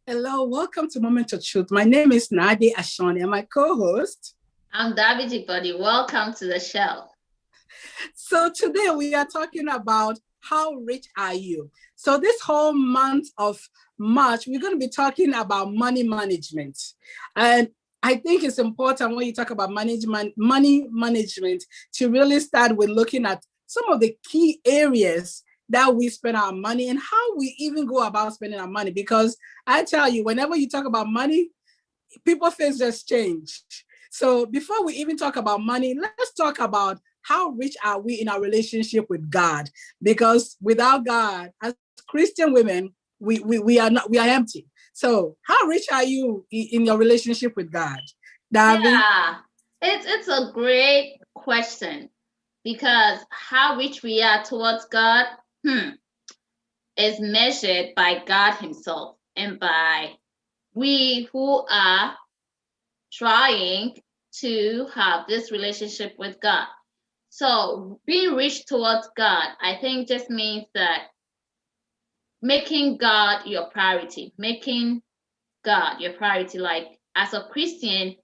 Hello, welcome to Moment of Truth. My name is Nadi Ashoni and my co-host. I'm Davidi Buddy. Welcome to the show. So today we are talking about how rich are you? So this whole month of March, we're going to be talking about money management. And I think it's important when you talk about money management, to really start with looking at some of the key areas that we spend our money and how we even go about spending our money. Because I tell you, whenever you talk about money, people face just change. So before we even talk about money, let's talk about how rich are we in our relationship with God? Because without God, as Christian women, we are empty. So how rich are you in your relationship with God, Davi? Yeah, it's a great question because how rich we are towards God is measured by God Himself and by we who are trying to have this relationship with God. So being rich towards God, I think just means that making God your priority, making God your priority. Like as a Christian,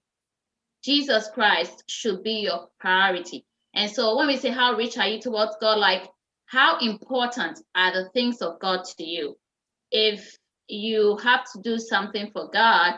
Jesus Christ should be your priority. And so when we say how rich are you towards God, like how important are the things of God to you? If you have to do something for God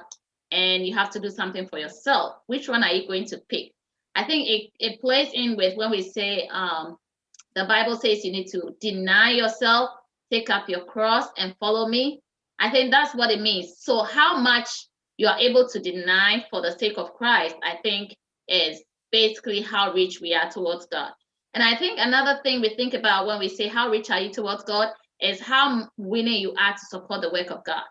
and you have to do something for yourself, which one are you going to pick? I think it plays in with when we say the Bible says you need to deny yourself, take up your cross, and follow me. I think that's what it means. So, how much you are able to deny for the sake of Christ, I think, is basically how rich we are towards God. And I think another thing we think about when we say, how rich are you towards God, is how willing you are to support the work of God,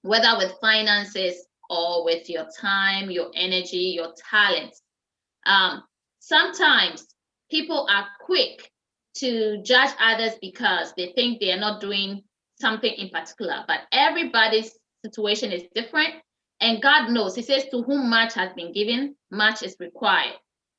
whether with finances or with your time, your energy, your talents. Sometimes people are quick to judge others because they think they are not doing something in particular, but everybody's situation is different, and God knows. He says, to whom much has been given, much is required.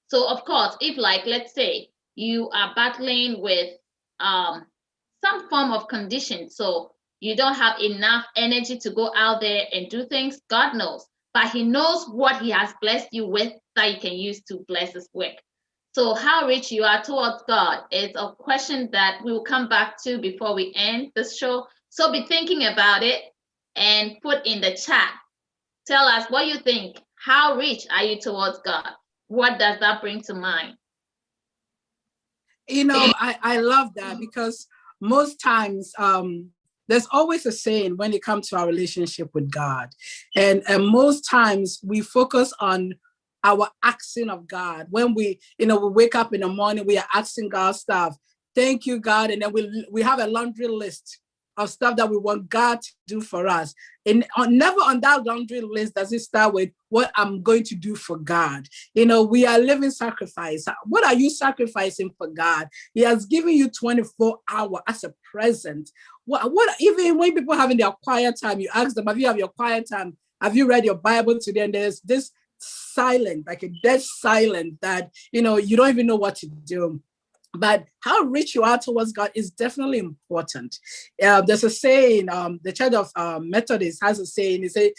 So of course, if, like, let's say you are battling with some form of condition, so you don't have enough energy to go out there and do things, God knows, but He knows what He has blessed you with that you can use to bless His work. So how rich you are towards God is a question that we will come back to before we end this show. So be thinking about it and put in the chat. Tell us what you think. How rich are you towards God? What does that bring to mind? I love that because most times there's always a saying when it comes to our relationship with God. And most times we focus on our asking of God. When we wake up in the morning, we are asking God stuff. Thank you, God. And then we have a laundry list of stuff that we want God to do for us. And never on that laundry list does it start with what I'm going to do for God. We are living sacrifice. What are you sacrificing for God? He has given you 24 hours as a present. What even when people having their quiet time, you ask them, have you have your quiet time? Have you read your Bible today? And there's this silent, like a dead silent that, you don't even know what to do. But how rich you are towards God is definitely important. There's a saying, the Church of Methodist has a saying, they say,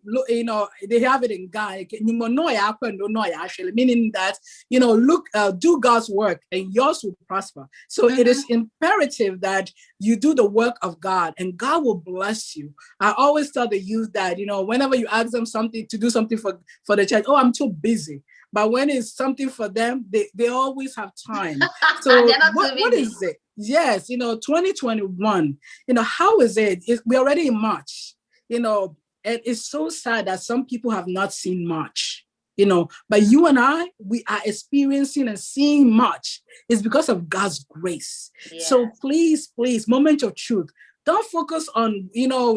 look, they have it in Ghana, meaning that, look, do God's work and yours will prosper. So it is imperative that you do the work of God and God will bless you. I always tell the youth that, whenever you ask them something to do something for the church, oh, I'm too busy. But when it's something for them, they always have time. So what is it? Yes, 2021, how is it? We're already in March, and it's so sad that some people have not seen March, but you and I, we are experiencing and seeing March. It's because of God's grace. Yes. So please, moment of truth. Don't focus on,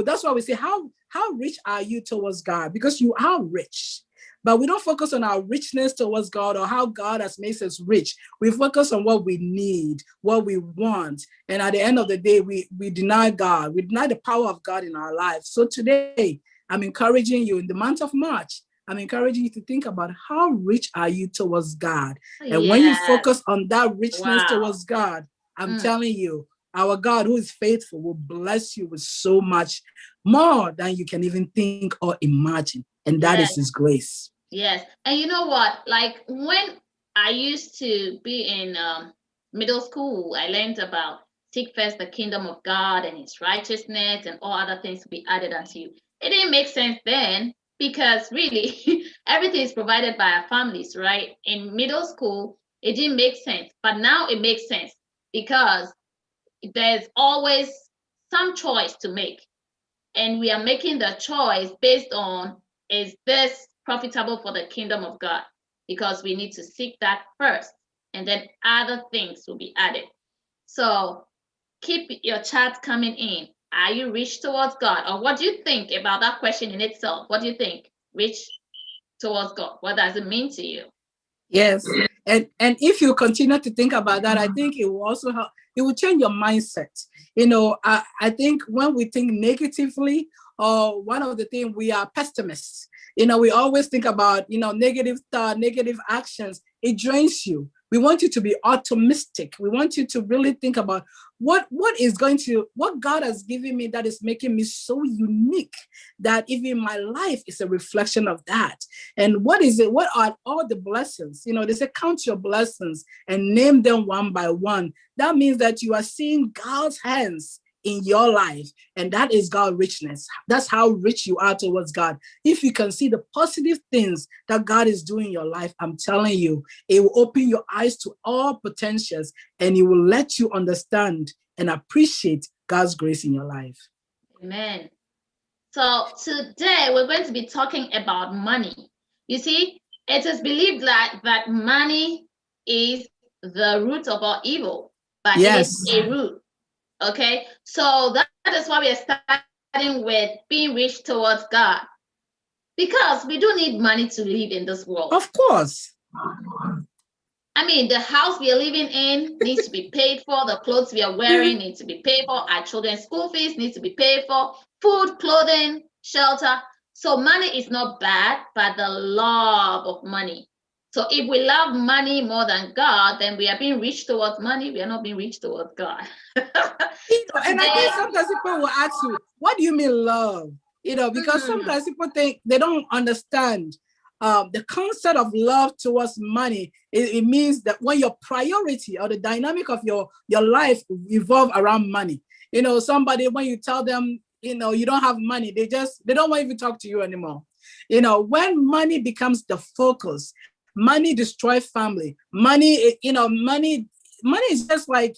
that's why we say, how rich are you towards God? Because you are rich. But we don't focus on our richness towards God or how God has made us rich. We focus on what we need, what we want. And at the end of the day, we deny God. We deny the power of God in our lives. So today, I'm encouraging you in the month of March, I'm encouraging you to think about how rich are you towards God. And when you focus on that richness towards God, I'm telling you, our God, who is faithful, will bless you with so much more than you can even think or imagine. And that is Yes, his grace. yes. And you know what? Like when I used to be in middle school, I learned about seek first the kingdom of God and his righteousness and all other things to be added unto you. It didn't make sense then because really everything is provided by our families, right? In middle school, it didn't make sense, but now it makes sense because there's always some choice to make. And we are making the choice based on, is this profitable for the kingdom of God? Because we need to seek that first, and then other things will be added. So keep your chat coming in. Are you rich towards God? Or what do you think about that question in itself? What do you think? Rich towards God. What does it mean to you? Yes. And if you continue to think about that, I think it will also help, it will change your mindset. I think when we think negatively, or one of the things, we are pessimists. We always think about, negative thought, negative actions. It drains you. We want you to be optimistic. We want you to really think about what God has given me that is making me so unique, that even my life is a reflection of that. And what is it? What are all the blessings? They say count your blessings and name them one by one. That means that you are seeing God's hands in your life, and that is God's richness. That's how rich you are towards God. If you can see the positive things that God is doing in your life, I'm telling you, it will open your eyes to all potentials, and it will let you understand and appreciate God's grace in your life. Amen. So today we're going to be talking about money. You see, it is believed that money is the root of all evil, but Yes. it is a root. Okay, so that is why we are starting with being rich towards God, because we do need money to live in this world. Of course. I mean, the house we are living in needs to be paid for. The clothes we are wearing need to be paid for. Our children's school fees need to be paid for. Food, clothing, shelter. So money is not bad, but the love of money. So if we love money more than God, then we are being rich towards money. We are not being rich towards God. And I think sometimes people will ask you, what do you mean love? Because sometimes people think they don't understand the concept of love towards money. It means that when your priority or the dynamic of your life revolve around money. Somebody, when you tell them, you don't have money, they don't want to even talk to you anymore. When money becomes the focus, money destroys family. Money is just like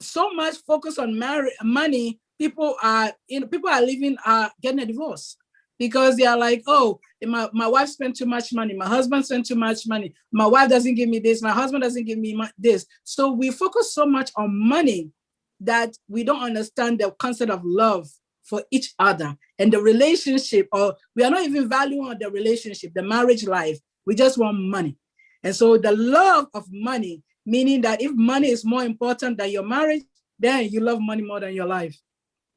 so much focus on money. People are getting a divorce because they are like, oh, my wife spent too much money, my husband spent too much money, my wife doesn't give me this, my husband doesn't give me this. So we focus so much on money that we don't understand the concept of love for each other and the relationship, or we are not even valuing the relationship, the marriage life. We just want money. And so the love of money, meaning that if money is more important than your marriage, then you love money more than your life.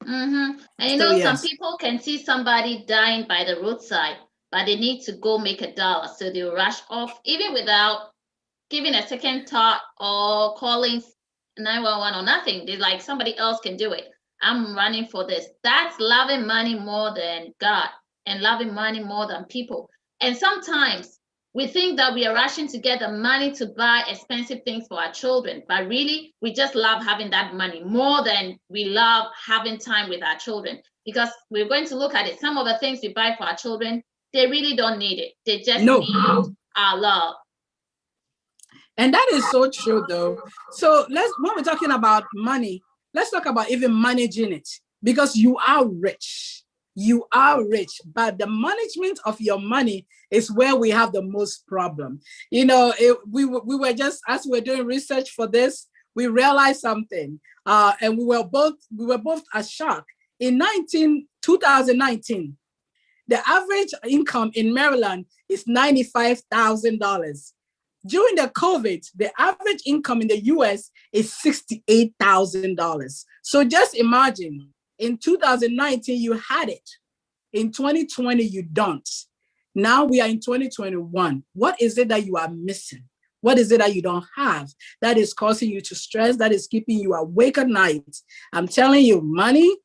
And So, some people can see somebody dying by the roadside, but they need to go make $1. So they'll rush off, even without giving a second thought or calling 911 or nothing. They're like, somebody else can do it. I'm running for this. That's loving money more than God and loving money more than people. And sometimes we think that we are rushing to get the money to buy expensive things for our children, but really we just love having that money more than we love having time with our children, because we're going to look at it. Some of the things we buy for our children, they really don't need it. They just need our love. And that is so true, though. So when we're talking about money, let's talk about even managing it, because you are rich. You are rich, but the management of your money is where we have the most problem. We were just, as we were doing research for this, we realized something, and we were both shocked. In 2019, the average income in Maryland is $95,000. During the COVID, the average income in the US is $68,000. So just imagine, in 2019, you had it. In 2020, you don't. Now we are in 2021. What is it that you are missing? What is it that you don't have that is causing you to stress, that is keeping you awake at night? I'm telling you, money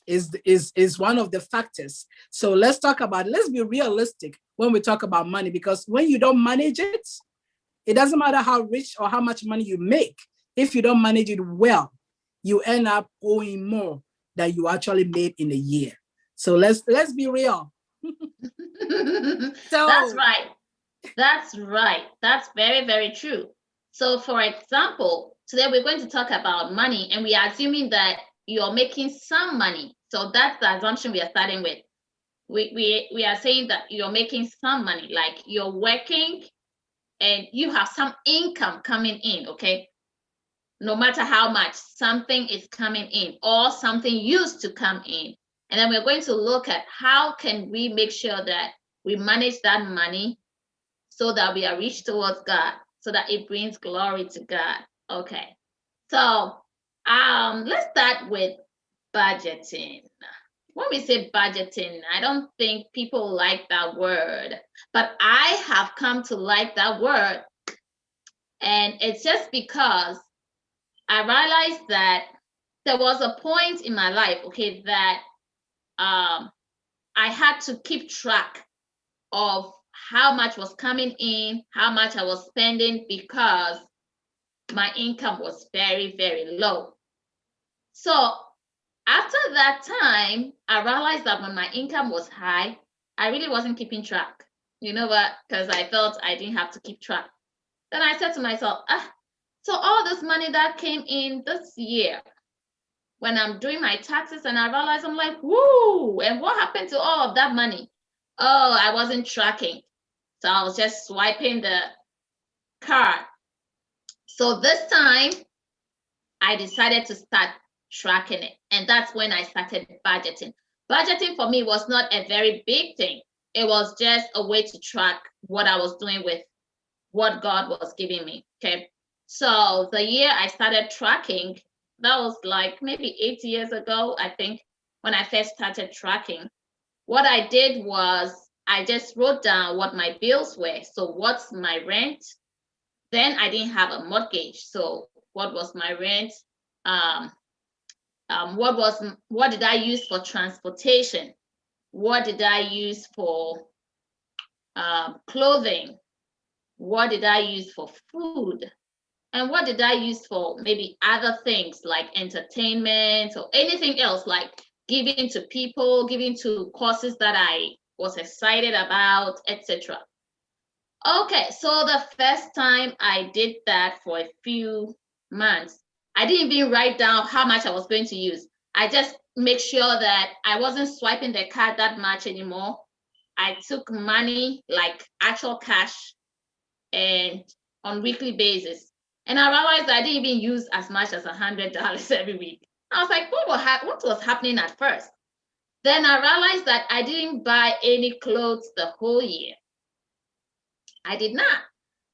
is one of the factors. So let's talk about it. Let's be realistic when we talk about money, because when you don't manage it, it doesn't matter how rich or how much money you make. If you don't manage it well, you end up owing more than you actually made in a year. So let's be real. That's right. That's right. That's very, very true. So, for example, today we're going to talk about money, and we are assuming that you're making some money. So that's the assumption we are starting with. We are saying that you're making some money, like you're working and you have some income coming in, okay? No matter how much, something is coming in or something used to come in. And then we're going to look at how can we make sure that we manage that money so that we are rich towards God, so that it brings glory to God. Okay. So let's start with budgeting. When we say budgeting, I don't think people like that word, but I have come to like that word. And it's just because I realized that there was a point in my life, okay, that I had to keep track of how much was coming in, how much I was spending, because my income was very, very low. So after that time, I realized that when my income was high, I really wasn't keeping track. You know what? Because I felt I didn't have to keep track. Then I said to myself, so all this money that came in this year, when I'm doing my taxes, and I realized, I'm like, woo, and what happened to all of that money? Oh, I wasn't tracking. So I was just swiping the card. So this time I decided to start tracking it. And that's when I started budgeting. Budgeting for me was not a very big thing. It was just a way to track what I was doing with what God was giving me. Okay. So the year I started tracking, that was like maybe 8 years ago, I think, when I first started tracking. What I did was I just wrote down what my bills were. So what's my rent? Then I didn't have a mortgage. So what was my rent? What did I use for transportation? What did I use for clothing? What did I use for food? And what did I use for maybe other things like entertainment or anything else, like giving to people, giving to causes that I was excited about, etc. Okay, so the first time I did that for a few months, I didn't even write down how much I was going to use. I just make sure that I wasn't swiping the card that much anymore. I took money, like actual cash, and on weekly basis. And I realized I didn't even use as much as $100 every week. I was like, what was happening at first? Then I realized that I didn't buy any clothes the whole year. I did not.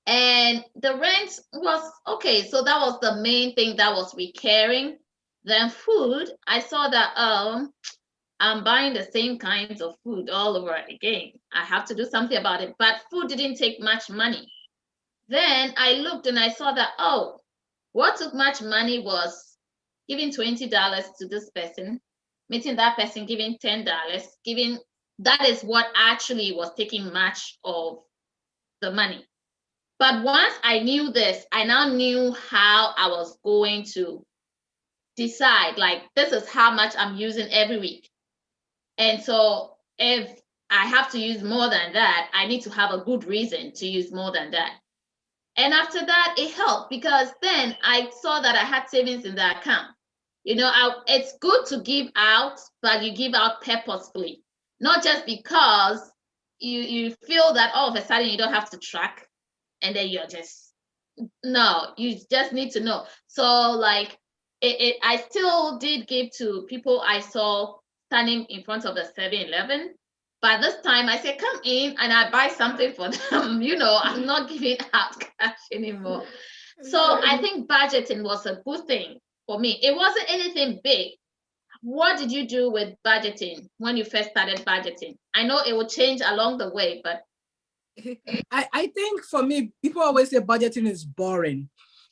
And the rent was okay. So that was the main thing that was recurring. Then food, I saw that I'm buying the same kinds of food all over again. I have to do something about it. But food didn't take much money. Then I looked and I saw that, oh, what took much money was giving $20 to this person, meeting that person, giving $10, that is what actually was taking much of the money. But once I knew this, I now knew how I was going to decide, like, this is how much I'm using every week. And so if I have to use more than that, I need to have a good reason to use more than that. And after that, it helped because then I saw that I had savings in the account. It's good to give out, but you give out purposefully, not just because you feel that all of a sudden you don't have to track and then no, you just need to know. So like I still did give to people I saw standing in front of the 7-Eleven. But this time I said, come in and I buy something for them. I'm not giving out cash anymore. So I think budgeting was a good thing for me. It wasn't anything big. What did you do with budgeting when you first started budgeting? I know it will change along the way, but I think for me, people always say budgeting is boring.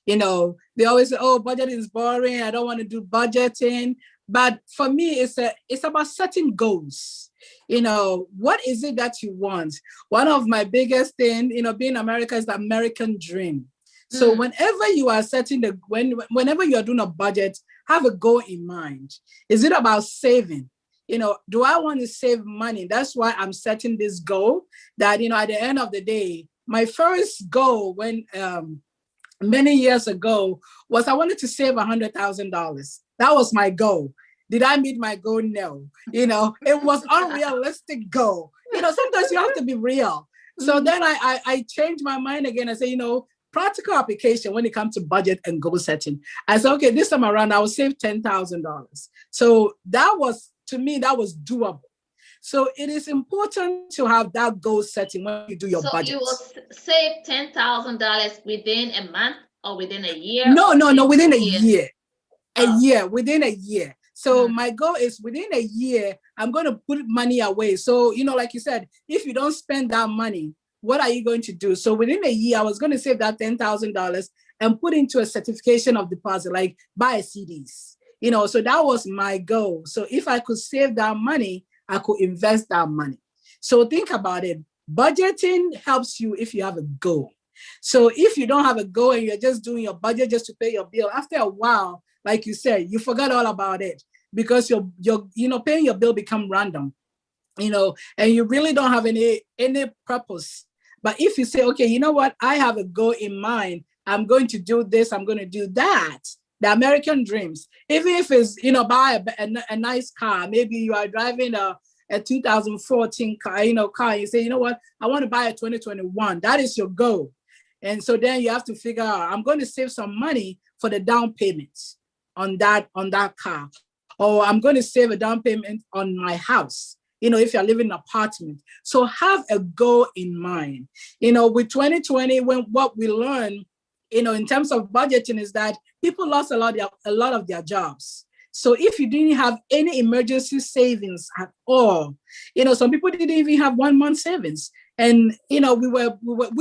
You know, they always say, "Oh, budgeting is boring. I don't want to do budgeting." But for me, it's about setting goals. You know, what is it that you want? One of my biggest thing, you know, being America is the American dream. So whenever you are setting whenever you are doing a budget, have a goal in mind. Is it about saving? You know, do I want to save money? That's why I'm setting this goal that, you know, at the end of the day, my first goal when many years ago was I wanted to save $100,000. That was my goal. Did I meet my goal? No. You know, it was unrealistic goal. You know, sometimes you have to be real. So then I changed my mind again. I say, you know, practical application when it comes to budget and goal setting. I said, okay, this time around I will save $10,000. So that was, to me, that was doable. So it is important to have that goal setting when you do your budget. So you will save $10,000 within a month or within a year? No, within a year. Within a year. So my goal is within a year, I'm going to put money away. So, you know, like you said, if you don't spend that money, what are you going to do? So within a year, I was going to save that $10,000 and put into a certification of deposit, like buy CDs. You know, so that was my goal. So if I could save that money, I could invest that money. So think about it. Budgeting helps you if you have a goal. So if you don't have a goal and you're just doing your budget just to pay your bill, after a while, like you said, you forgot all about it because you're you know, paying your bill become random, you know, and you really don't have any purpose. But if you say, okay, you know what, I have a goal in mind, I'm going to do this, I'm going to do that. The American dreams, even if it's, you know, buy a nice car, maybe you are driving a 2014 car, you know, you say, you know what, I want to buy a 2021. That is your goal. And so then you have to figure out, I'm going to save some money for the down payments on that car, or I'm going to save a down payment on my house, you know, if you're living in an apartment. So have a goal in mind. You know, with 2020, when what we learned, you know, in terms of budgeting is that people lost a lot of their jobs. So if you didn't have any emergency savings at all, you know, some people didn't even have 1 month savings. And, you know, we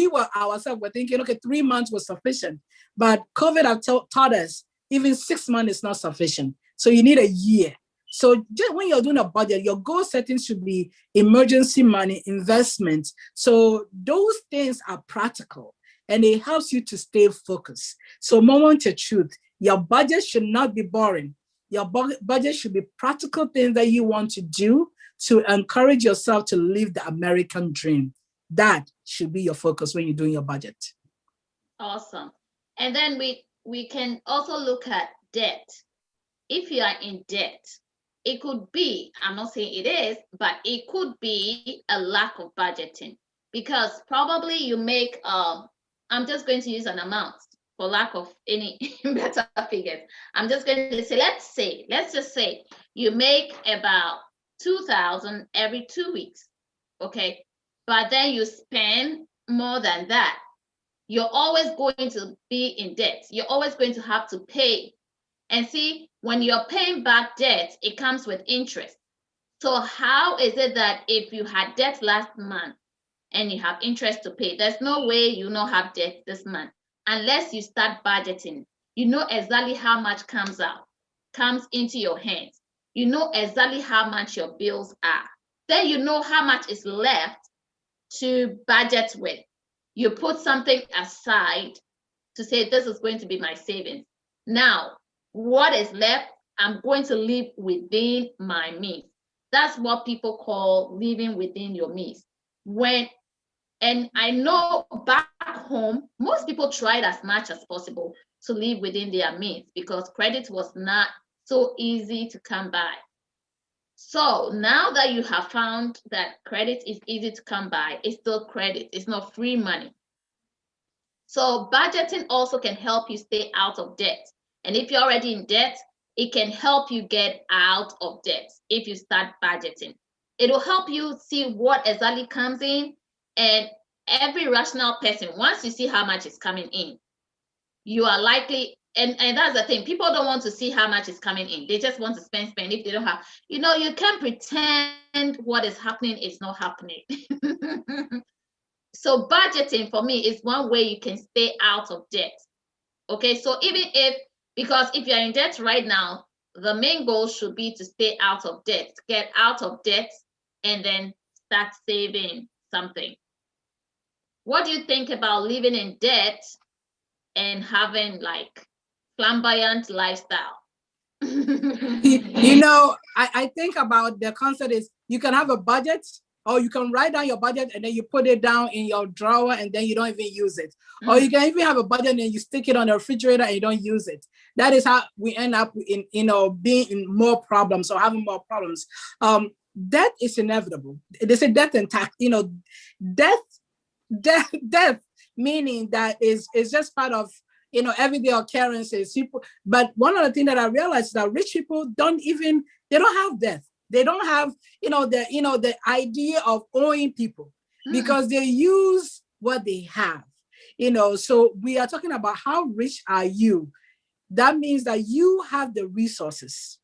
were ourselves, we're thinking, okay, 3 months was sufficient. But COVID have taught us even 6 months is not sufficient. So you need a year. So just when you're doing a budget, your goal setting should be emergency money, investment. So those things are practical and it helps you to stay focused. So moment of truth, your budget should not be boring. Your budget should be practical things that you want to do to encourage yourself to live the American dream. That should be your focus when you're doing your budget. Awesome. And then we can also look at debt. If you are in debt, it could be, I'm not saying it is, but it could be a lack of budgeting, because probably you make, I'm just going to use an amount for lack of any better figures. I'm just going to say, let's just say you make about 2,000 every 2 weeks, okay? But then you spend more than that. You're always going to be in debt. You're always going to have to pay. And see, when you're paying back debt, it comes with interest. So how is it that if you had debt last month and you have interest to pay, there's no way you not have debt this month unless you start budgeting. You know exactly how much comes into your hands. You know exactly how much your bills are. Then you know how much is left to budget with. You put something aside to say, this is going to be my savings. Now, what is left, I'm going to live within my means. That's what people call living within your means. And I know back home, most people tried as much as possible to live within their means because credit was not so easy to come by. So now that you have found that credit is easy to come by, it's still credit, it's not free money. So budgeting also can help you stay out of debt. And if you're already in debt, it can help you get out of debt if you start budgeting. It will help you see what exactly comes in. And every rational person, once you see how much is coming in, you are likely, and that's the thing, people don't want to see how much is coming in. They just want to spend if they don't have, you know, you can't pretend what is happening is not happening. So budgeting for me is one way you can stay out of debt. Okay, so because if you're in debt right now, the main goal should be to stay out of debt, get out of debt, and then start saving something. What do you think about living in debt and having like flamboyant lifestyle? I think about the concept is you can have a budget, or you can write down your budget and then you put it down in your drawer and then you don't even use it. Or you can even have a budget and you stick it on the refrigerator and you don't use it. That is how we end up in, being in more problems or having more problems. Death is inevitable. They say death and tax, death, meaning that is just part of everyday occurrences. But one of the things that I realized is that rich people don't have death. They don't have the idea of owing people because they use what they have. So we are talking about how rich are you. That means that you have the resources.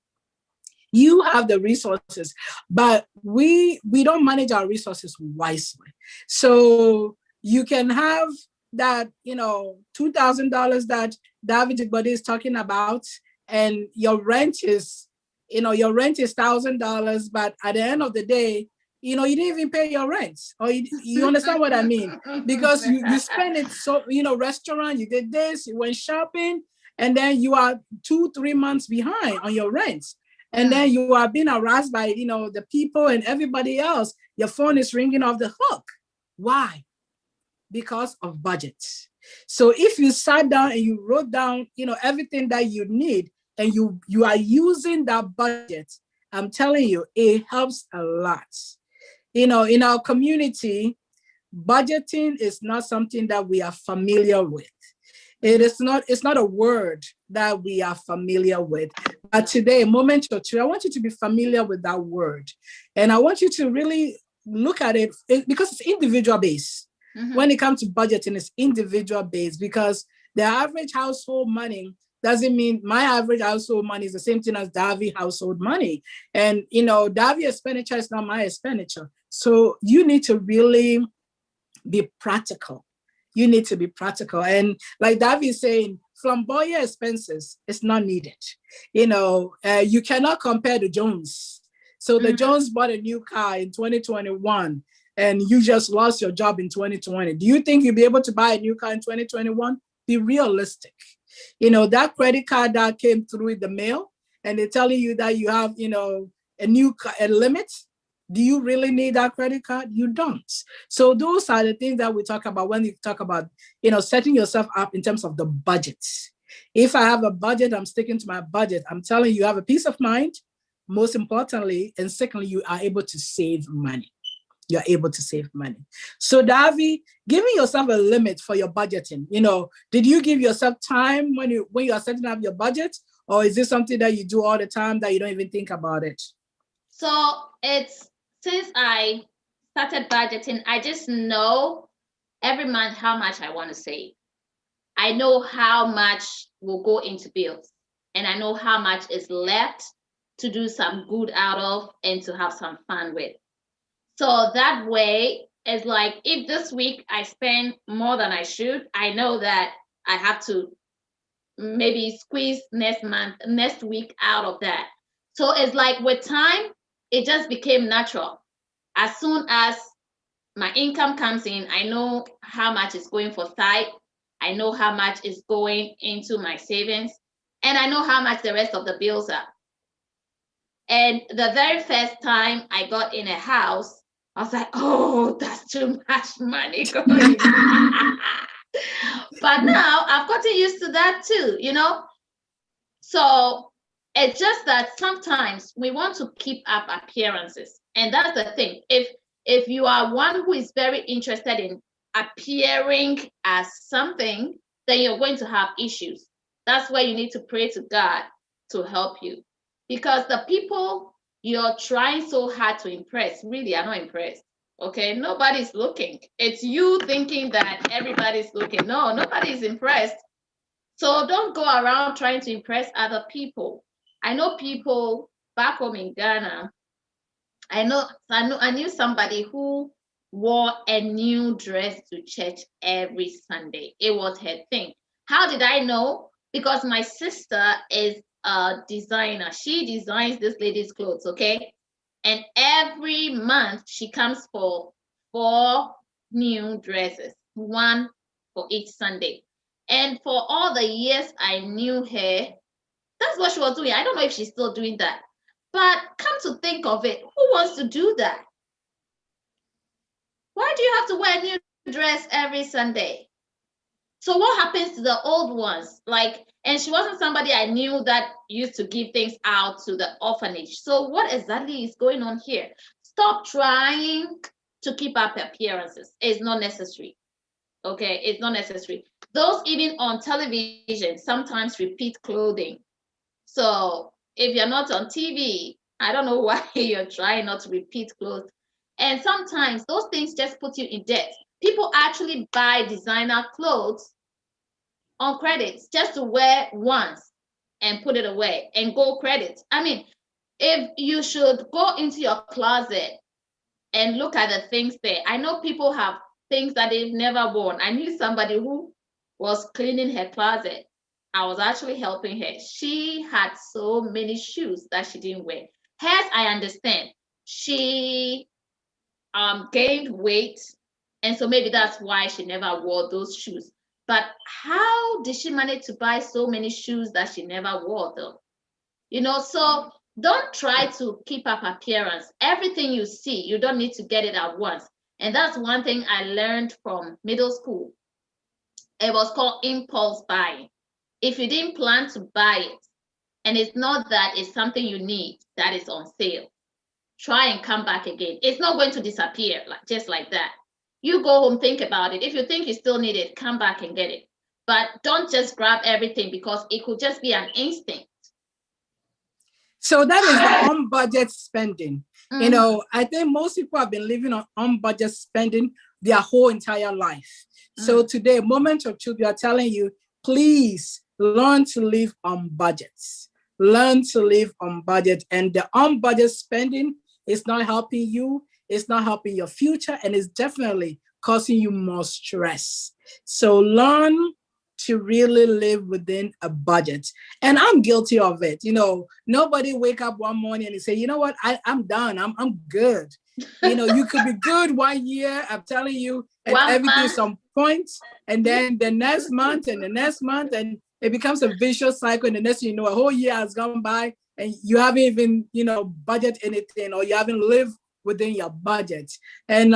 You have the resources, but we don't manage our resources wisely. So you can have that $2,000 that David Igbode is talking about, and your rent is $1,000, but at the end of the day, you didn't even pay your rent. Or you understand what I mean? Because you spend it, so restaurant, you did this, you went shopping, and then you are 2-3 months behind on your rent. And then you are being harassed by the people and everybody else. Your phone is ringing off the hook. Why? Because of budget. So if you sat down and you wrote down everything that you need, and you are using that budget, I'm telling you, it helps a lot. In our community, budgeting is not something that we are familiar with. It's not a word that we are familiar with. But today, a moment or two, I want you to be familiar with that word. And I want you to really look at it because it's individual based. When it comes to budgeting, it's individual based, because the average household money doesn't mean my average household money is the same thing as Davi household money. And, Davi expenditure is not my expenditure. So you need to really be practical. You need to be practical. And like Davi is saying, flamboyant expenses is not needed. You cannot compare the Jones. So the Jones bought a new car in 2021 and you just lost your job in 2020. Do you think you'll be able to buy a new car in 2021? Be realistic. That credit card that came through the mail and they're telling you that you have, a new limit. Do you really need that credit card? You don't. So those are the things that we talk about when you talk about, setting yourself up in terms of the budget. If I have a budget, I'm sticking to my budget. I'm telling you, have a peace of mind, most importantly, and secondly, you are able to save money. You're able to save money. So Davi, giving yourself a limit for your budgeting, did you give yourself time when you are setting up your budget, or is this something that you do all the time that you don't even think about it? So since I started budgeting, I just know every month how much I want to save. I know how much will go into bills, and I know how much is left to do some good out of and to have some fun with. So that way, it's like if this week I spend more than I should, I know that I have to maybe squeeze next week out of that. So it's like with time, it just became natural. As soon as my income comes in, I know how much is going for side. I know how much is going into my savings, and I know how much the rest of the bills are. And the very first time I got in a house, I was like, oh, that's too much money going. But now I've gotten used to that too, So it's just that sometimes we want to keep up appearances. And that's the thing. If you are one who is very interested in appearing as something, then you're going to have issues. That's where you need to pray to God to help you. Because the people you're trying so hard to impress really are not impressed. Okay, nobody's looking. It's you thinking that everybody's looking. No, nobody's impressed. So don't go around trying to impress other people. I know people back home in Ghana. I knew somebody who wore a new dress to church every Sunday. It was her thing. How did I know? Because my sister is a designer. She designs this lady's clothes, okay? And every month she comes for 4 new dresses, one for each Sunday. And for all the years I knew her, that's what she was doing. I don't know if she's still doing that. But come to think of it, who wants to do that? Why do you have to wear a new dress every Sunday? So what happens to the old ones? Like, and she wasn't somebody I knew that used to give things out to the orphanage. So what exactly is going on here? Stop trying to keep up appearances. It's not necessary. Okay, it's not necessary. Those even on television sometimes repeat clothing. So if you're not on TV, I don't know why you're trying not to repeat clothes. And sometimes those things just put you in debt. People actually buy designer clothes on credits just to wear once and put it away and go credit. I mean, if you should go into your closet and look at the things there. I know people have things that they've never worn. I knew somebody who was cleaning her closet. I was actually helping her. She had so many shoes that she didn't wear. Hers, I understand. She gained weight, and so maybe that's why she never wore those shoes. But how did she manage to buy so many shoes that she never wore, though? You know, so don't try to keep up appearance. Everything you see, you don't need to get it at once. And that's one thing I learned from middle school. It was called impulse buying. If you didn't plan to buy it, and it's not that it's something you need that is on sale, try and come back again. It's not going to disappear just like that. You go home, think about it. If you think you still need it, come back and get it. But don't just grab everything because it could just be an instinct. So that is the on-budget spending. Mm-hmm. You know, I think most people have been living on budget spending their whole entire life. Mm-hmm. So today, Moment of Truth, we are telling you, please learn to live on budgets. Learn to live on budget. And the on-budget spending is not helping you. It's not helping your future. And it's definitely causing you more stress. So learn to really live within a budget. And I'm guilty of it. You know, nobody wake up one morning and say, you know what, I'm done. I'm good. You know, you could be good 1 year, I'm telling you, and everything's on point. And then the next month and the next month, and it becomes a vicious cycle. And the next thing you know, a whole year has gone by and you haven't even, you know, budget anything, or you haven't lived within your budget. And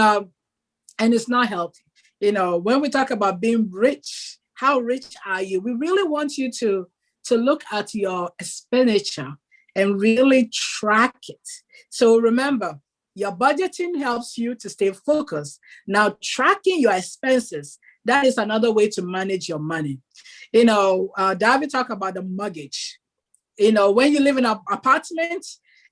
it's not healthy. You know, when we talk about being rich, how rich are you? We really want you to look at your expenditure and really track it. So remember, your budgeting helps you to stay focused. Now, tracking your expenses, that is another way to manage your money. You know, David talked about the mortgage. You know, when you live in an apartment,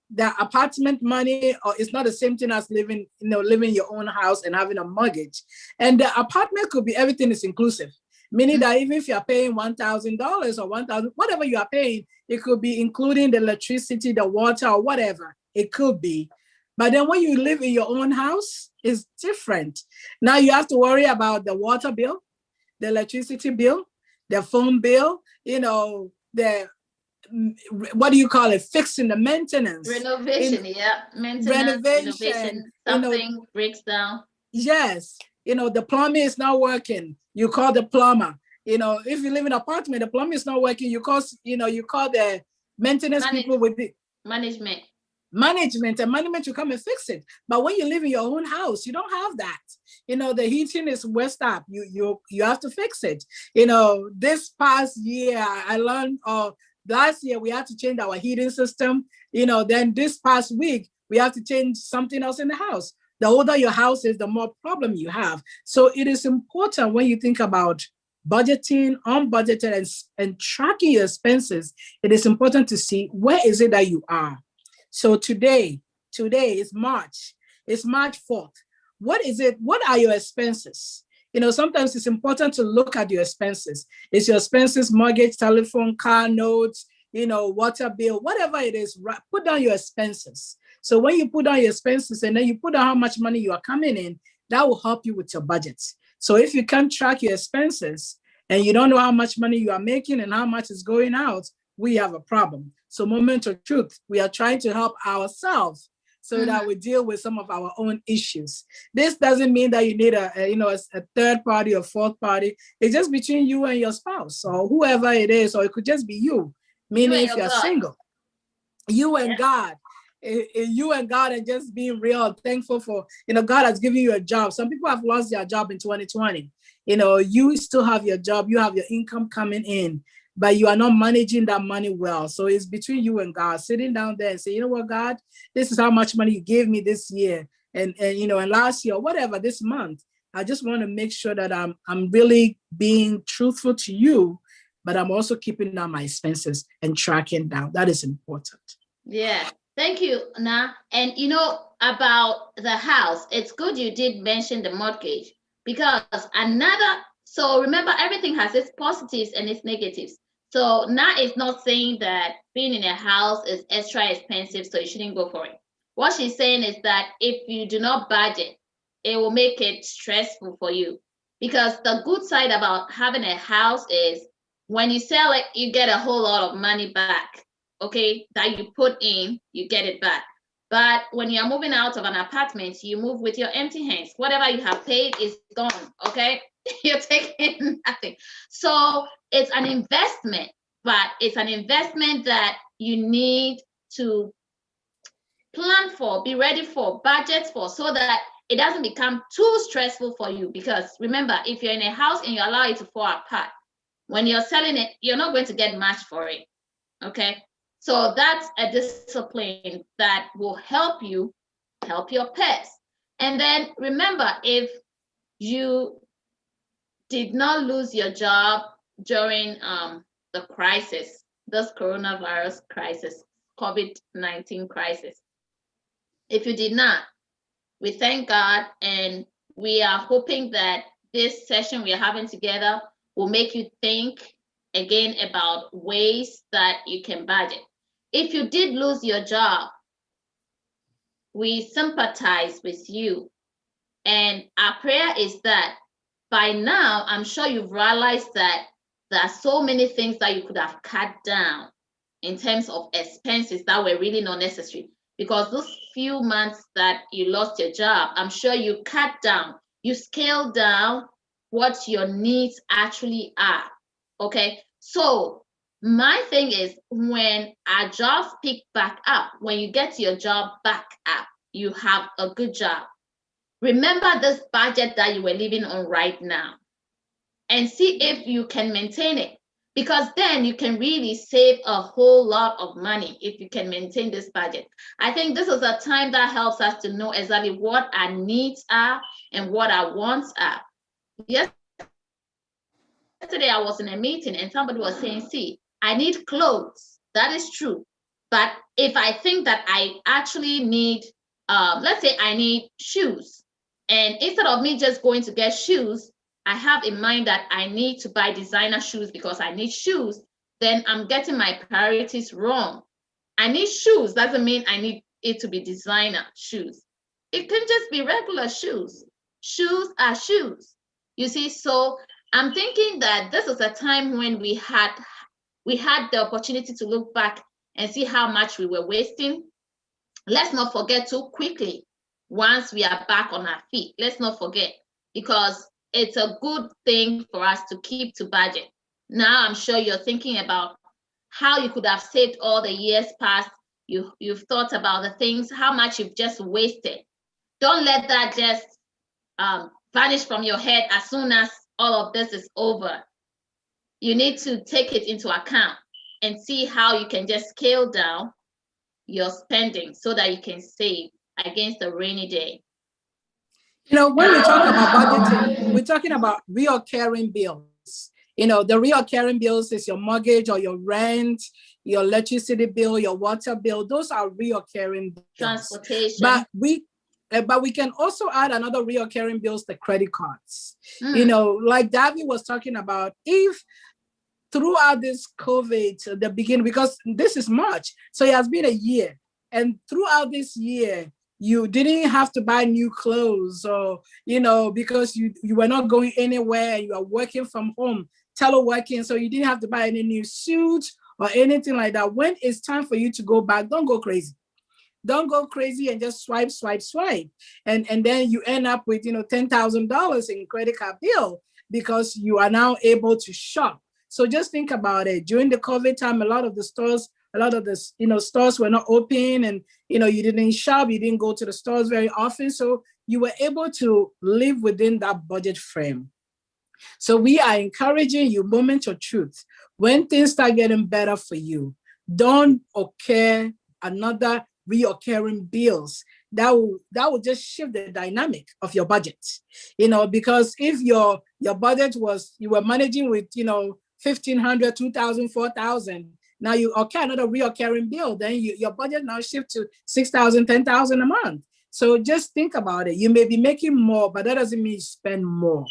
the apartment money is not the same thing as living in your own house and having a mortgage. And the apartment could be everything is inclusive. Meaning that even if you're paying $1,000 or $1,000, whatever you are paying, it could be including the electricity, the water, or whatever it could be. But then when you live in your own house, it's different. Now you have to worry about the water bill, the electricity bill, the phone bill, you know, what do you call it? Fixing the maintenance. Renovation, Maintenance, renovation, something breaks down. Yes. You know, the plumbing is not working. You call the plumber. You know, if you live in an apartment, the plumbing is not working. You call the maintenance people with the management, and management will come and fix it. But when you live in your own house, you don't have that. You know, the heating is messed up. You have to fix it. You know, this past year, I learned, last year we had to change our heating system. You know, then this past week, we have to change something else in the house. The older your house is, the more problem you have. So it is important when you think about budgeting, unbudgeted, and tracking your expenses, it is important to see where is it that you are. So today is March. It's March 4th. What is it? What are your expenses? You know, sometimes it's important to look at your expenses. Is your expenses mortgage, telephone, car notes, you know, water bill, whatever it is, put down your expenses. So when you put down your expenses and then you put down how much money you are coming in, that will help you with your budgets. So if you can't track your expenses and you don't know how much money you are making and how much is going out, we have a problem. So moment of truth, we are trying to help ourselves so that we deal with some of our own issues. This doesn't mean that you need a third party or fourth party. It's just between you and your spouse or whoever it is, or it could just be you, meaning if you're single, you and God. You and God, and just being real, thankful for, God has given you a job. Some people have lost their job in 2020. You still have your job, you have your income coming in, but you are not managing that money well. So it's between you and God, sitting down there and say, you know what, God, this is how much money you gave me this year. And last year, whatever, this month, I just want to make sure that I'm really being truthful to you, but I'm also keeping down my expenses and tracking down. That is important. Yeah. Thank you, Na. And about the house, it's good you did mention the mortgage, because so remember, everything has its positives and its negatives. So Na is not saying that being in a house is extra expensive, so you shouldn't go for it. What she's saying is that if you do not budget, it will make it stressful for you. Because the good side about having a house is when you sell it, you get a whole lot of money back. Okay, that you put in, you get it back. But when you're moving out of an apartment, you move with your empty hands. Whatever you have paid is gone, okay? You're taking nothing. So it's an investment, but it's an investment that you need to plan for, be ready for, budget for, so that it doesn't become too stressful for you. Because remember, if you're in a house and you allow it to fall apart, when you're selling it, you're not going to get much for it, okay? So that's a discipline that will help you help your pets. And then remember, if you did not lose your job during the crisis, this coronavirus crisis, COVID-19 crisis, if you did not, we thank God, and we are hoping that this session we are having together will make you think again about ways that you can budget. If you did lose your job, we sympathize with you. And our prayer is that by now, I'm sure you've realized that there are so many things that you could have cut down in terms of expenses that were really not necessary. Because those few months that you lost your job, I'm sure you cut down, you scaled down what your needs actually are. Okay, so my thing is, when our jobs pick back up, when you get your job back up, you have a good job. Remember this budget that you were living on right now and see if you can maintain it, because then you can really save a whole lot of money if you can maintain this budget. I think this is a time that helps us to know exactly what our needs are and what our wants are. Yesterday I was in a meeting and somebody was saying, see, I need clothes. That is true. But if I think that I actually need, let's say I need shoes, and instead of me just going to get shoes, I have in mind that I need to buy designer shoes because I need shoes, then I'm getting my priorities wrong. I need shoes doesn't mean I need it to be designer shoes. It can just be regular shoes. Shoes are shoes. You see, so I'm thinking that this is a time when we had the opportunity to look back and see how much we were wasting. Let's not forget too quickly once we are back on our feet. Let's not forget, because it's a good thing for us to keep to budget. Now I'm sure you're thinking about how you could have saved all the years past. You've thought about the things, how much you've just wasted. Don't let that just vanish from your head as soon as all of this is over. You need to take it into account and see how you can just scale down your spending so that you can save against a rainy day. When we talk about budgeting, we're talking about recurring bills. The recurring bills is your mortgage or your rent, your electricity bill, your water bill. Those are recurring bills. Transportation. But we can also add another recurring bills, the credit cards. Like Davi was talking about, if throughout this COVID, the beginning, because this is March, so it has been a year. And throughout this year, you didn't have to buy new clothes, or, because you were not going anywhere and you are working from home, teleworking, so you didn't have to buy any new suits or anything like that. When it's time for you to go back, don't go crazy. Don't go crazy and just swipe, swipe, swipe. And then you end up with, $10,000 in credit card bill because you are now able to shop. So just think about it. During the COVID time, a lot of the stores were not open, and, you didn't shop, you didn't go to the stores very often. So you were able to live within that budget frame. So we are encouraging you, moment of truth. When things start getting better for you, don't occur another reoccurring bills that will just shift the dynamic of your budget. Because if your budget was, you were managing with, 1,500, 2,000, 4,000, now you another reoccurring bill, then your budget now shift to 6,000, 10,000 a month. So just think about it. You may be making more, but that doesn't mean you spend more.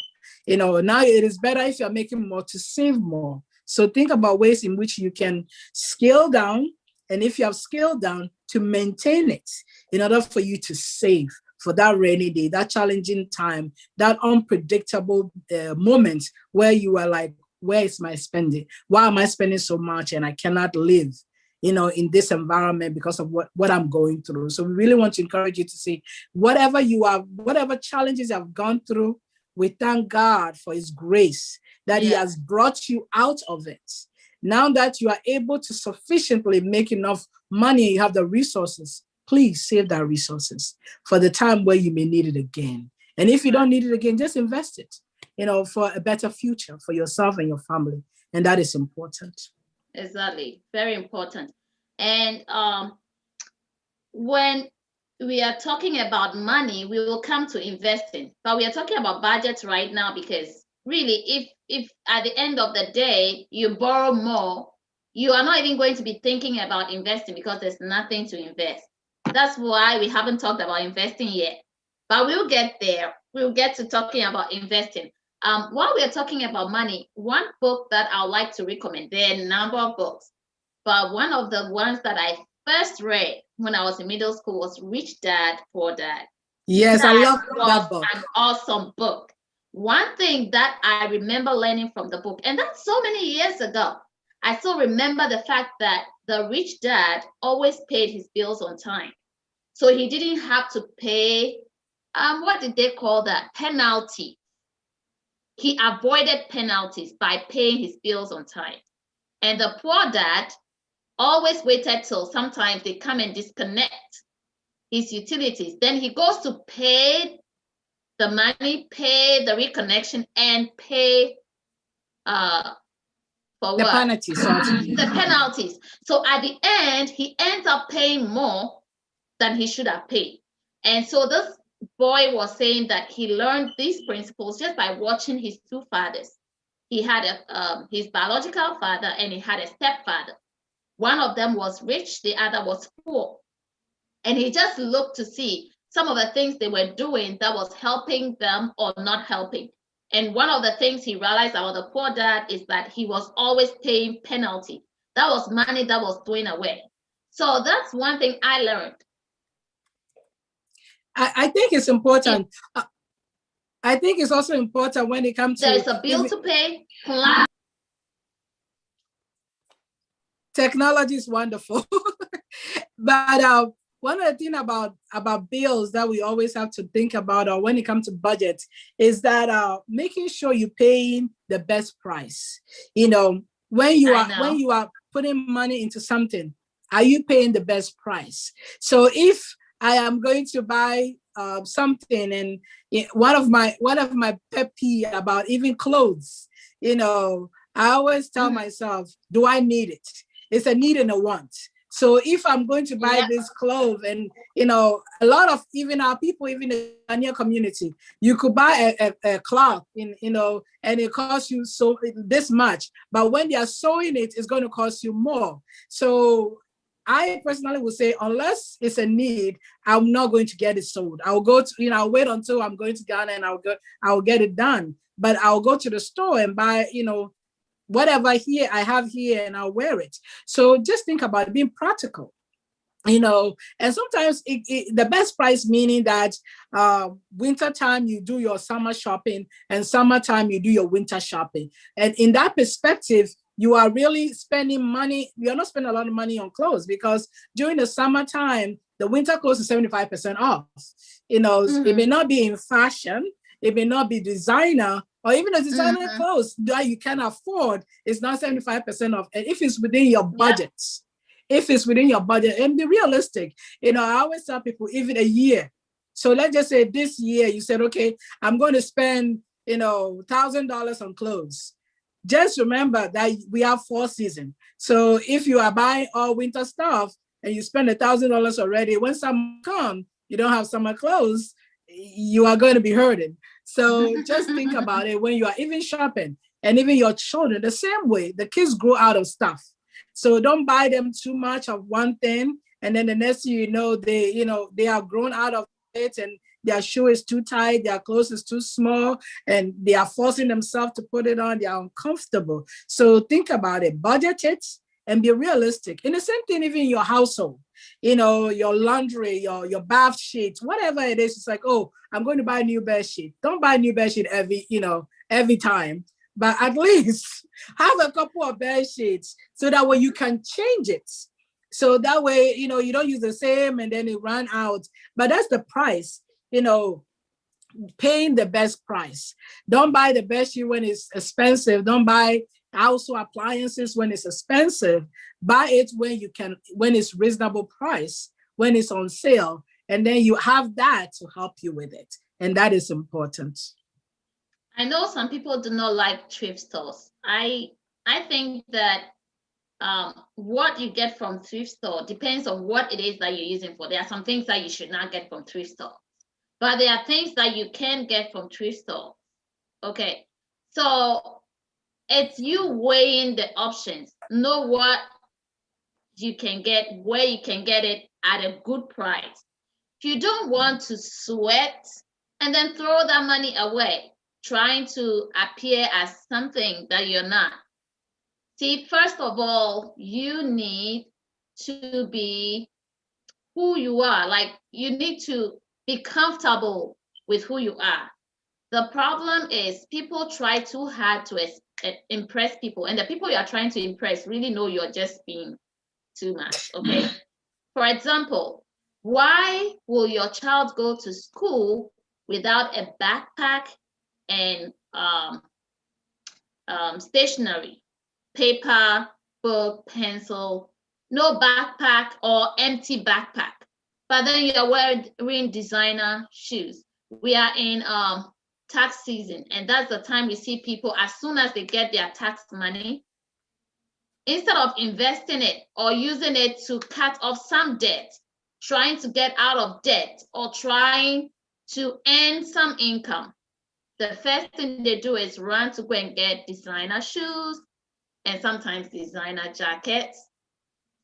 Now it is better if you're making more to save more. So think about ways in which you can scale down, and if you have scaled down, to maintain it in order for you to save for that rainy day, that challenging time, that unpredictable moment where you are like, where is my spending? Why am I spending so much and I cannot live, in this environment because of what I'm going through? So we really want to encourage you to see whatever challenges you have gone through, we thank God for his grace that he has brought you out of it. Now that you are able to sufficiently make enough money, you have the resources, please save that resources for the time where you may need it again. And if you don't need it again, just invest it, for a better future for yourself and your family. And that is important. Exactly. Very important. And when we are talking about money, we will come to investing, but we are talking about budgets right now, because really, if at the end of the day you borrow more, you are not even going to be thinking about investing because there's nothing to invest. That's why we haven't talked about investing yet, but we'll get there. We'll get to talking about investing. While we're talking about money, one book that I would like to recommend, there are a number of books, but one of the ones that I first read when I was in middle school was Rich Dad, Poor Dad. Yes, I love that book. An awesome book. One thing that I remember learning from the book, and that's so many years ago, I still remember the fact that the rich dad always paid his bills on time. So he didn't have to pay, what did they call that? Penalty. He avoided penalties by paying his bills on time. And the poor dad always waited till sometimes they come and disconnect his utilities. Then he goes to pay the money, pay the reconnection, and pay for the what? penalties. The penalties. So at the end, he ends up paying more than he should have paid. And so this boy was saying that he learned these principles just by watching his two fathers. He had his biological father and he had a stepfather. One of them was rich, the other was poor. And he just looked to see some of the things they were doing that was helping them or not helping. And one of the things he realized about the poor dad is that he was always paying penalty. That was money that was thrown away. So that's one thing I learned. I think it's important. Yeah. I think it's also important when it comes to... There's a bill to pay. Technology is wonderful. But one of the things about bills that we always have to think about, or when it comes to budget, is that making sure you're paying the best price. When you are putting money into something, are you paying the best price? So if I am going to buy something, and one of my pet peeve about even clothes, I always tell myself, do I need it? It's a need and a want. So if I'm going to buy this clothes, and a lot of even our people, even in the Ghanaian community, you could buy a cloth and it costs you so this much, but when they are sewing it, it's going to cost you more. So I personally would say, unless it's a need, I'm not going to get it sold. I'll go to, I'll wait until I'm going to Ghana and I'll get it done. But I'll go to the store and buy, whatever I have here, and I'll wear it. So just think about it, being practical. And sometimes the best price, meaning that winter time you do your summer shopping and summertime you do your winter shopping. And in that perspective, you are really spending money. You're not spending a lot of money on clothes, because during the summertime, the winter clothes is 75% off. It may not be in fashion, it may not be designer, or even the designer clothes that you can afford is not 75% off. And if it's within your budget, if it's within your budget, and be realistic. I always tell people, even a year. So let's just say this year you said, okay, I'm going to spend, $1,000 on clothes. Just remember that we have 4 seasons. So if you are buying all winter stuff and you spend $1,000 already, when summer comes, you don't have summer clothes, you are going to be hurting. So just think about it when you are even shopping, and even your children, the same way, the kids grow out of stuff. So don't buy them too much of one thing, and then the next thing they are grown out of it, and their shoe is too tight, their clothes is too small, and they are forcing themselves to put it on. They are uncomfortable. So think about it, budget it, and be realistic. And the same thing, even in your household, your laundry, your bath sheets, whatever it is. It's like, oh, I'm going to buy a new bed sheet. Don't buy a new bed sheet every time. But at least have a couple of bed sheets so that way you can change it. So that way, you don't use the same and then it run out. But that's the price, paying the best price. Don't buy the bed sheet when it's expensive. Don't buy household appliances when it's expensive. Buy it when it's reasonable price, when it's on sale. And then you have that to help you with it. And that is important. I know some people do not like thrift stores. I think that what you get from thrift store depends on what it is that you're using for. There are some things that you should not get from thrift store, but there are things that you can get from thrift store. Okay, so it's you weighing the options. Know what you can get, where you can get it at a good price. If you don't want to sweat and then throw that money away, trying to appear as something that you're not. See, first of all, you need to be who you are. Like, you need to be comfortable with who you are. The problem is people try too hard to impress people, and the people you are trying to impress really know you're just being too much, okay? For example, why will your child go to school without a backpack and stationery, paper, book, pencil, no backpack or empty backpack, but then you're wearing designer shoes? We are in tax season, and that's the time we see people, as soon as they get their tax money, instead of investing it or using it to cut off some debt, trying to get out of debt or trying to earn some income, the first thing they do is run to go and get designer shoes, and sometimes designer jackets,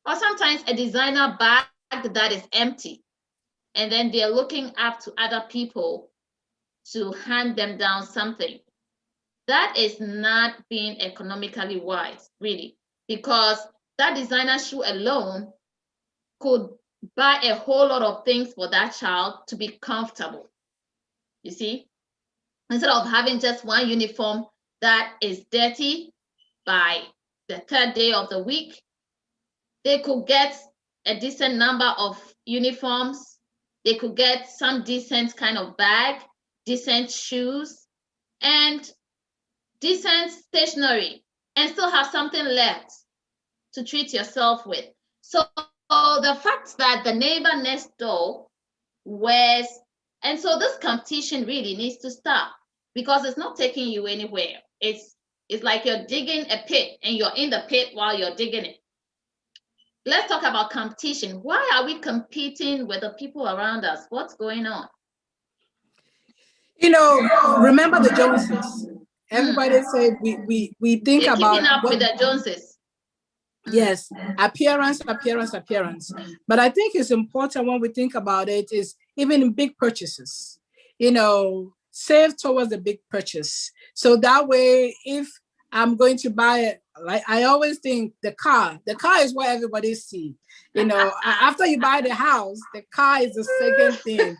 or sometimes a designer bag that is empty. And then they're looking up to other people to hand them down something. That is not being economically wise, really, because that designer shoe alone could buy a whole lot of things for that child to be comfortable. You see? Instead of having just one uniform that is dirty by the 3rd day of the week, they could get a decent number of uniforms. They could get some decent kind of bag, decent shoes, and decent stationery, and still have something left to treat yourself with. So the fact that the neighbor next door wears, and so this competition really needs to stop, because it's not taking you anywhere. It's like you're digging a pit and you're in the pit while you're digging it. Let's talk about competition. Why are we competing with the people around us? What's going on? Remember the Joneses. Everybody said we think You're about keeping up with the Joneses. Yes, appearance. But I think it's important when we think about it is even in big purchases, save towards the big purchase. So that way, if I'm going to buy Like I always think the car is what everybody see. You know, after you buy the house, the car is the second thing.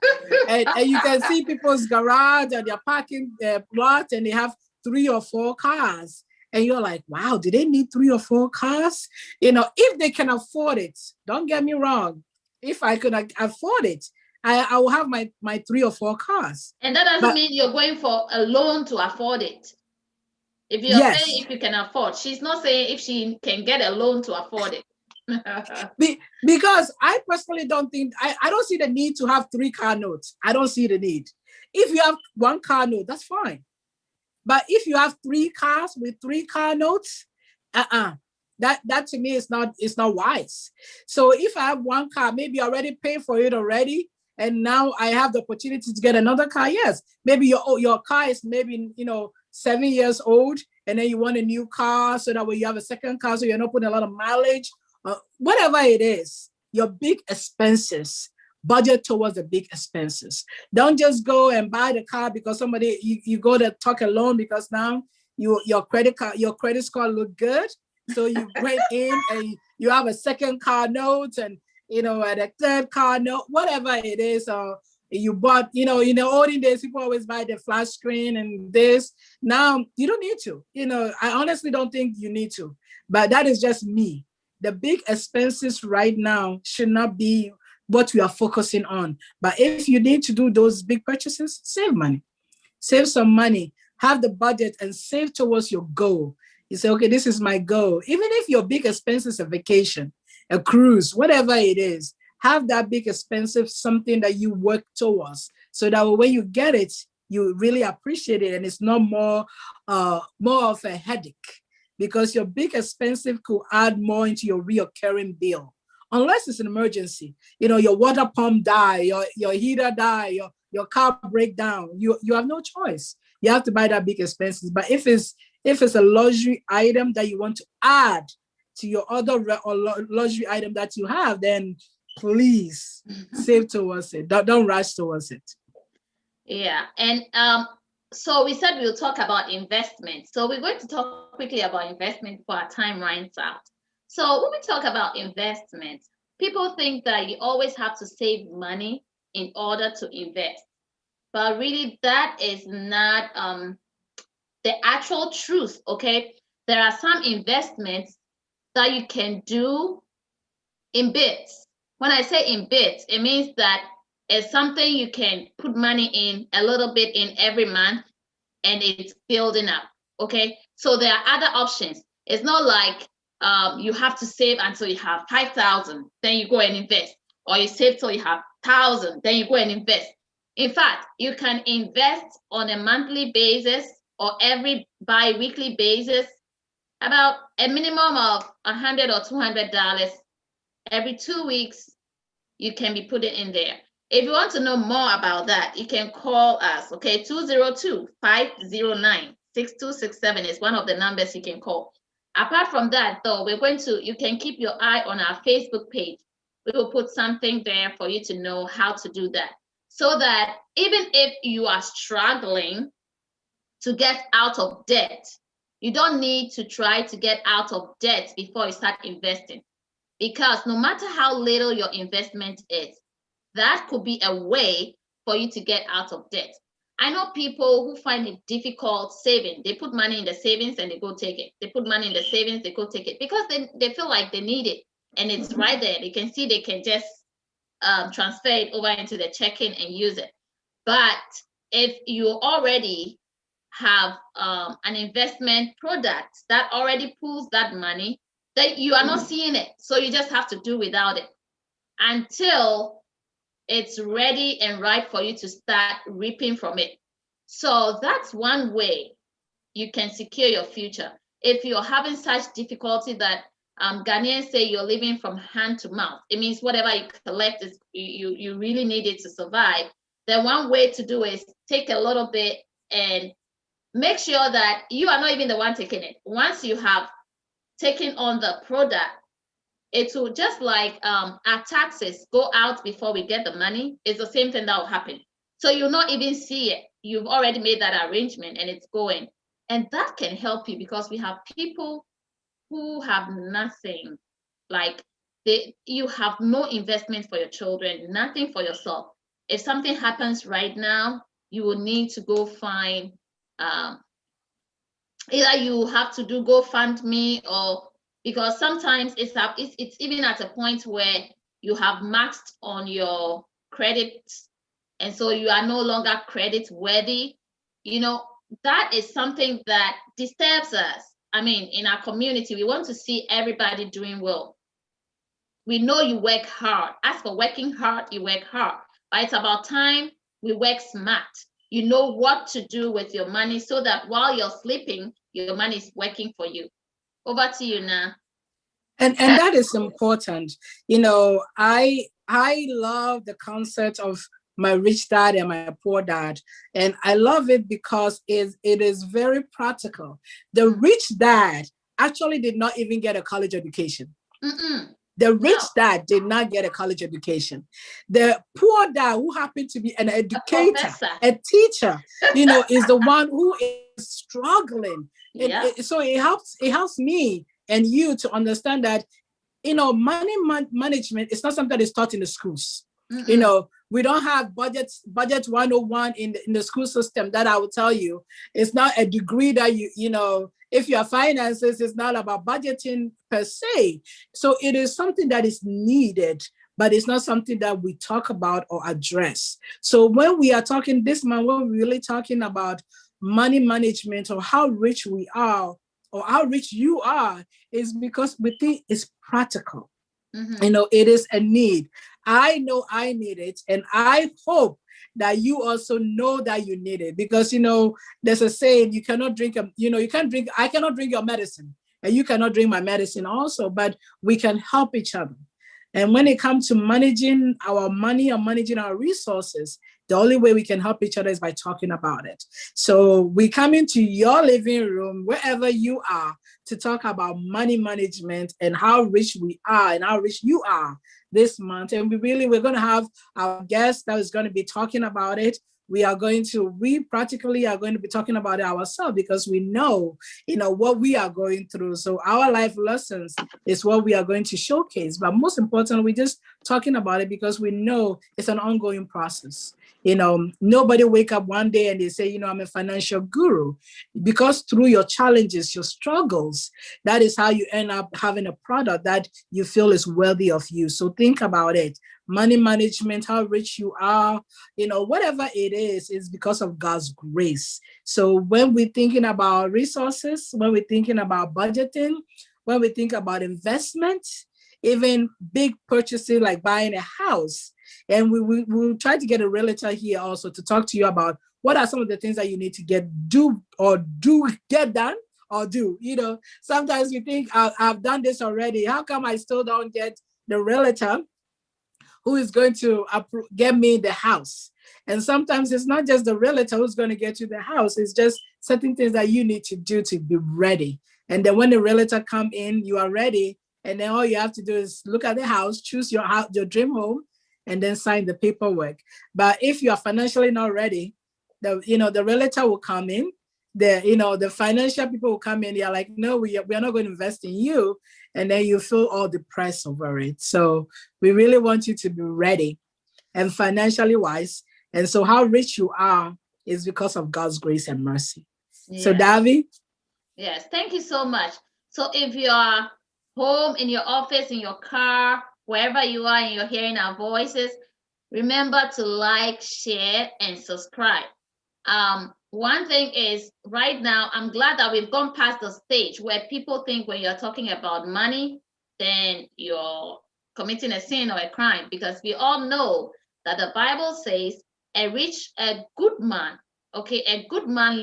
And you can see people's garage and their parking lot, and they have 3 or 4 cars. And you're like, wow, do they need 3 or 4 cars? You know, if they can afford it, don't get me wrong. If I could afford it, I will have my 3 or 4 cars. And that doesn't mean you're going for a loan to afford it. If you're saying if you can afford, she's not saying if she can get a loan to afford it. Because I personally don't think, I don't see the need to have 3 car notes. I don't see the need. If you have 1 car note, that's fine. But if you have 3 cars with 3 car notes, that to me is not wise. So if I have 1 car, maybe I already paid for it already, and now I have the opportunity to get another car. Yes, maybe your car is maybe 7 years old, and then you want a new car so that way you have a second car, so you're not putting a lot of mileage. Whatever it is, your big expenses, budget towards the big expenses. Don't just go and buy the car because somebody you go to talk a loan because now your credit score look good. So you went in and you have a second car note and and a third car note, whatever it is. You bought, in the olden days, people always buy the flash screen and this. Now you don't need to. I honestly don't think you need to. But that is just me. The big expenses right now should not be what we are focusing on. But if you need to do those big purchases, save money. Save some money. Have the budget and save towards your goal. You say, okay, this is my goal. Even if your big expense is a vacation, a cruise, whatever it is, have that big expensive something that you work towards so that when you get it, you really appreciate it and it's not more of a headache because your big expensive could add more into your recurring bill. Unless it's an emergency, your water pump die, your heater die, your car break down, you have no choice. You have to buy that big expenses. But if it's a luxury item that you want to add to your other luxury item that you have, then please save towards it. Don't rush towards it. Yeah. And so we said we'll talk about investment. So we're going to talk quickly about investment before our time runs out. So when we talk about investment, people think that you always have to save money in order to invest. But really, that is not the actual truth, okay? There are some investments that you can do in bits. When I say in bits, it means that it's something you can put money in a little bit in every month and it's building up, okay? So there are other options. It's not like you have to save until you have 5,000, then you go and invest, or you save till you have 1,000, then you go and invest. In fact, you can invest on a monthly basis or every bi-weekly basis, about a minimum of $100 or $200 every 2 weeks. You can be putting in there. If you want to know more about that, you can call us, okay? 202-509-6267 is one of the numbers you can call. Apart from that, though, you can keep your eye on our Facebook page. We will put something there for you to know how to do that. So that even if you are struggling to get out of debt, you don't need to try to get out of debt before you start investing. Because no matter how little your investment is, that could be a way for you to get out of debt. I know people who find it difficult saving. They put money in the savings and they go take it. They put money in the savings, they go take it because they feel like they need it. And it's right there. They can see they can just transfer it over into the checking and use it. But if you already have an investment product that already pulls that money, that you are not seeing it. So you just have to do without it until it's ready and right for you to start reaping from it. So that's one way you can secure your future. If you're having such difficulty that Ghanaians say you're living from hand to mouth, it means whatever you collect is you really need it to survive. Then one way to do is take a little bit and make sure that you are not even the one taking it. Once you have taken on the product, it will just like our taxes go out before we get the money. It's the same thing that will happen. So you'll not even see it. You've already made that arrangement and it's going. And that can help you because we have people who have nothing, like you have no investment for your children, nothing for yourself. If something happens right now, you will need to go find, either you have to do GoFundMe, or because sometimes it's even at a point where you have maxed on your credit, and so you are no longer credit worthy. That is something that disturbs us. I mean, in our community, we want to see everybody doing well. We know you work hard. As for working hard, you work hard. But it's about time we work smart. You know what to do with your money so that while you're sleeping, your money is working for you. Over to you now. And that is important. I love the concept of my rich dad and my poor dad. And I love it because it is very practical. The rich dad actually did not even get a college education. The rich dad did not get a college education. The poor dad, who happened to be an educator, a teacher, is the one who is struggling. Yeah. So it helps me and you to understand that, money management is not something that is taught in the schools. We don't have budget 101 in the school system. That I will tell you, it's not a degree that if your finances, is not about budgeting per se. So it is something that is needed, but it's not something that we talk about or address. So when we are talking this month, we're really talking about money management, or how rich we are, or how rich you are, is because we think it's practical. It is a need. I know I need it, and I hope that you also know that you need it, because there's a saying, you cannot drink I cannot drink your medicine, and you cannot drink my medicine also, but we can help each other. And when it comes to managing our money or managing our resources, the only way we can help each other is by talking about it. So we come into your living room, wherever you are, to talk about money management and how rich we are and how rich you are this month. And we're going to have our guest that is going to be talking about it. We practically are going to be talking about it ourselves, because we know, what we are going through. So our life lessons is what we are going to showcase. But most importantly, we're just talking about it because we know it's an ongoing process. Nobody wake up one day and they say, I'm a financial guru, because through your challenges, your struggles, that is how you end up having a product that you feel is worthy of you. So think about it. Money management, how rich you are, whatever it is because of God's grace. So when we're thinking about resources, when we're thinking about budgeting, when we think about investment, even big purchasing like buying a house, and we'll try to get a realtor here also to talk to you about what are some of the things that you need to get done. Sometimes you think, I've done this already. How come I still don't get the realtor who is going to get me the house? And sometimes it's not just the realtor who's going to get you the house. It's just certain things that you need to do to be ready. And then when the realtor come in, you are ready. And then all you have to do is look at the house, choose your dream home, and then sign the paperwork. But if you are financially not ready, the realtor will come in. The financial people will come in. They're like, no, we are not going to invest in you. And then you feel all depressed over it. So we really want you to be ready and financially wise. And so how rich you are is because of God's grace and mercy. Yeah. So Davi? Yes, thank you so much. So if you are home, in your office, in your car, wherever you are and you're hearing our voices, remember to like, share, and subscribe. One thing is, right now, I'm glad that we've gone past the stage where people think when you're talking about money, then you're committing a sin or a crime, because we all know that the Bible says a good man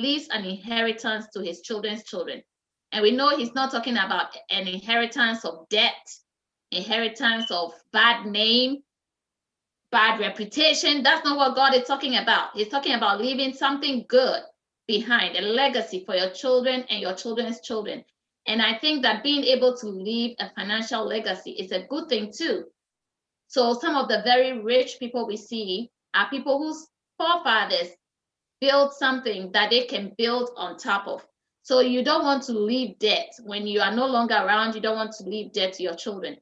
leaves an inheritance to his children's children. And we know he's not talking about an inheritance of debt, inheritance of bad name, bad reputation. That's not what God is talking about. He's talking about leaving something good behind, a legacy for your children and your children's children. And I think that being able to leave a financial legacy is a good thing too. So some of the very rich people we see are people whose forefathers built something that they can build on top of. So you don't want to leave debt. When you are no longer around, you don't want to leave debt to your children.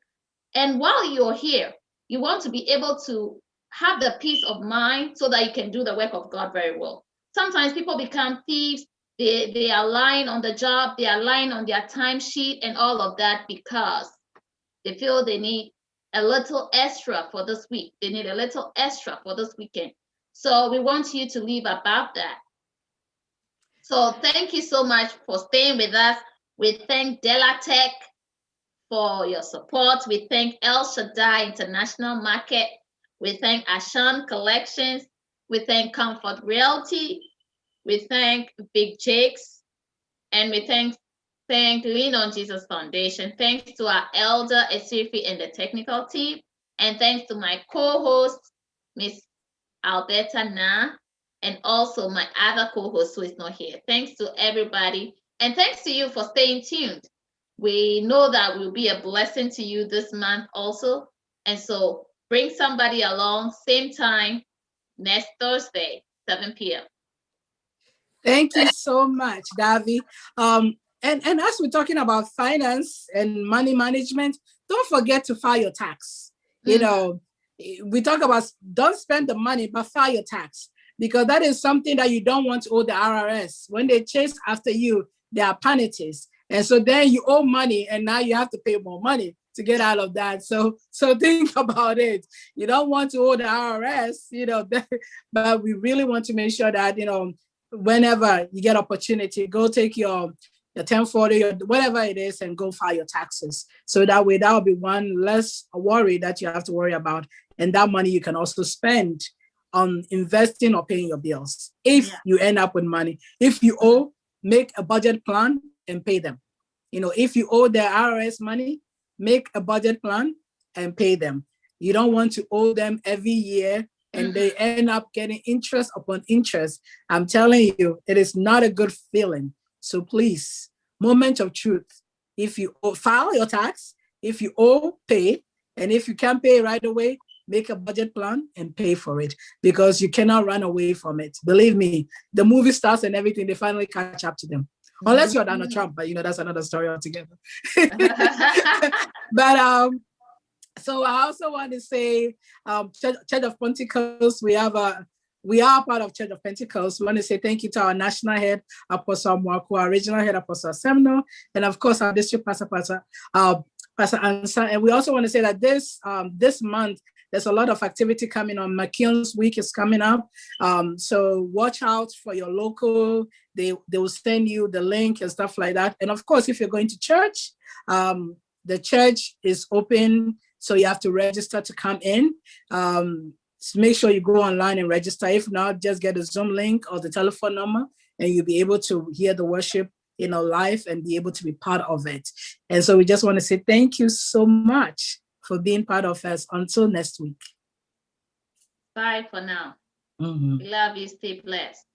And while you're here, you want to be able to have the peace of mind so that you can do the work of God very well. Sometimes people become thieves. They are lying on the job. They are lying on their timesheet and all of that because they feel they need a little extra for this week. They need a little extra for this weekend. So we want you to live above that. So thank you so much for staying with us. We thank Delatech for your support. We thank El Shaddai International Market. We thank Ashan Collections. We thank Comfort Realty. We thank Big Jakes. And we thank Lean on Jesus Foundation. Thanks to our elder Esifi and the technical team. And thanks to my co-host, Miss Alberta Na, and also my other co-host who is not here. Thanks to everybody. And thanks to you for staying tuned. We know that will be a blessing to you this month also. And so bring somebody along, same time, next Thursday, 7 p.m. Thank you so much, Davi. And as we're talking about finance and money management, don't forget to file your tax. You know, we talk about don't spend the money, but file your tax, because that is something that you don't want to owe the IRS. When they chase after you, there are penalties. And so then you owe money and now you have to pay more money to get out of that. So think about it. You don't want to owe the IRS, you know, but we really want to make sure that, you know, whenever you get opportunity, go take your 1040 or whatever it is and go file your taxes. So that way, that will be one less worry that you have to worry about. And that money you can also spend on investing or paying your bills. If you end up with money, if you owe, make a budget plan and pay them. You know, if you owe the IRS money, make a budget plan and pay them. You don't want to owe them every year and they end up getting interest upon interest. I'm telling you, it is not a good feeling. So please, moment of truth. If you owe, file your tax. If you owe, pay. And if you can't pay right away, make a budget plan and pay for it, because you cannot run away from it. Believe me, the movie stars and everything, they finally catch up to them. Unless you're Donald Trump, but you know, that's another story altogether. But so I also want to say, Church of Pentecost, we are part of Church of Pentecost. We want to say thank you to our national head, Apostle Mwaku, our regional head, Apostle Semno, and of course our district pastor, Pastor Ansa. And we also want to say that this month, there's a lot of activity coming on. McKeon's Week is coming up. So watch out for your local. They will send you the link and stuff like that. And of course, if you're going to church, the church is open. So you have to register to come in. So make sure you go online and register. If not, just get a Zoom link or the telephone number and you'll be able to hear the worship, you know, live and be able to be part of it. And so we just want to say thank you so much for being part of us. Until next week. Bye for now. We love you. Stay blessed.